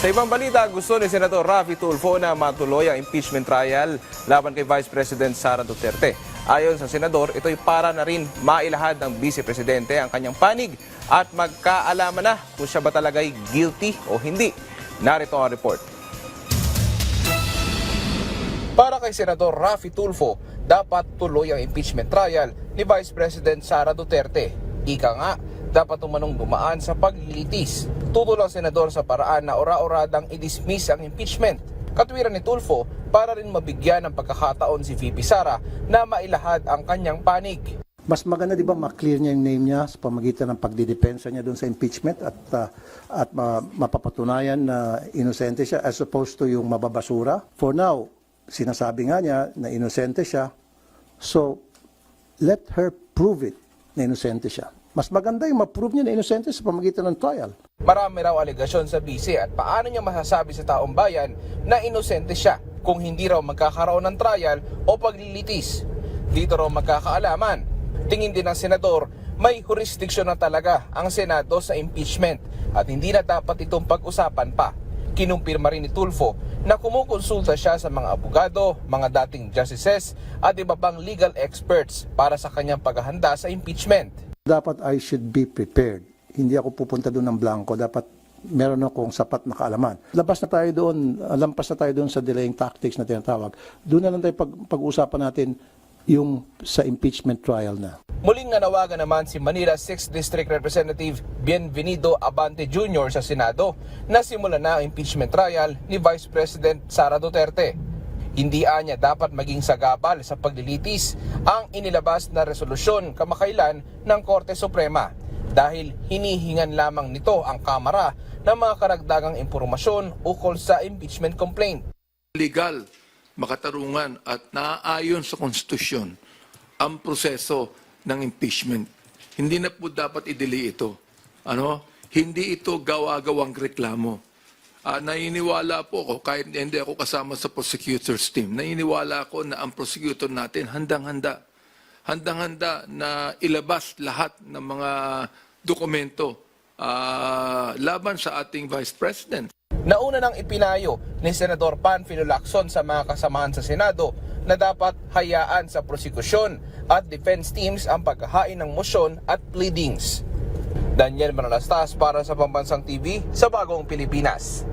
Sa ibang balita, gusto ni Senator Raffy Tulfo na matuloy ang impeachment trial laban kay Vice President Sara Duterte. Ayon sa Senador, ito'y para na rin mailahad ng Vice Presidente ang kanyang panig at magkaalaman na kung siya ba talaga'y guilty o hindi. Narito ang report. Para kay Senador Raffy Tulfo, dapat tuloy ang impeachment trial ni Vice President Sara Duterte. Ika nga, dapat umanong dumaan sa paglilitis. Tutol ang senador sa paraan na ora-oradang i-dismiss ang impeachment. Katwiran ni Tulfo para rin mabigyan ng pagkakataon si VP Sara na mailahad ang kanyang panig. Mas maganda 'di ba ma-clear niya yung name niya sa pamamagitan ng pagdidepensa niya doon sa impeachment at mapapatunayan na inosente siya as opposed to yung mababasura. For now, sinasabi nga niya na inosente siya. So, let her prove it na inosente siya. Mas maganda yung ma-prove niya na inosente sa pamamagitan ng trial. Marami raw alegasyon sa bise at paano niya masasabi sa taong bayan na inosente siya kung hindi raw magkakaroon ng trial o paglilitis. Dito raw magkakaalaman. Tingin din ng senador, may jurisdiction na talaga ang Senado sa impeachment at hindi na dapat itong pag-usapan pa. Kinumpirma rin ni Tulfo na kumukonsulta siya sa mga abogado, mga dating justices at iba pang legal experts para sa kanyang paghahanda sa impeachment. Dapat I should be prepared. Hindi ako pupunta doon ng blanco. Dapat meron akong sapat na kaalaman. Labas na tayo doon, lampas na tayo doon sa delaying tactics na tinatawag. Doon na lang tayo pag-uusapan natin yung sa impeachment trial na. Muling nanawagan naman si Manila 6th District Representative Bienvenido Abante Jr. sa Senado na simulan na ang impeachment trial ni Vice President Sara Duterte. Hindi anya dapat maging sagabal sa paglilitis ang inilabas na resolusyon kamakailan ng Korte Suprema dahil hinihingan lamang nito ang Kamara ng mga karagdagang impormasyon ukol sa impeachment complaint. Legal, makatarungan at naaayon sa konstitusyon ang proseso ng impeachment. Hindi na po dapat i-delay ito. Hindi ito gawa-gawang reklamo. Naniniwala po ako, kahit hindi ako kasama sa prosecutor's team, naniniwala ako na ang prosecutor natin handang-handa na ilabas lahat ng mga dokumento laban sa ating Vice President. Nauna nang ipinayo ni Senador Panfilo Lacson sa mga kasamahan sa Senado na dapat hayaan sa prosekusyon at defense teams ang paghahain ng motion at pleadings. Daniel Manalastas para sa Pambansang TV sa Bagong Pilipinas.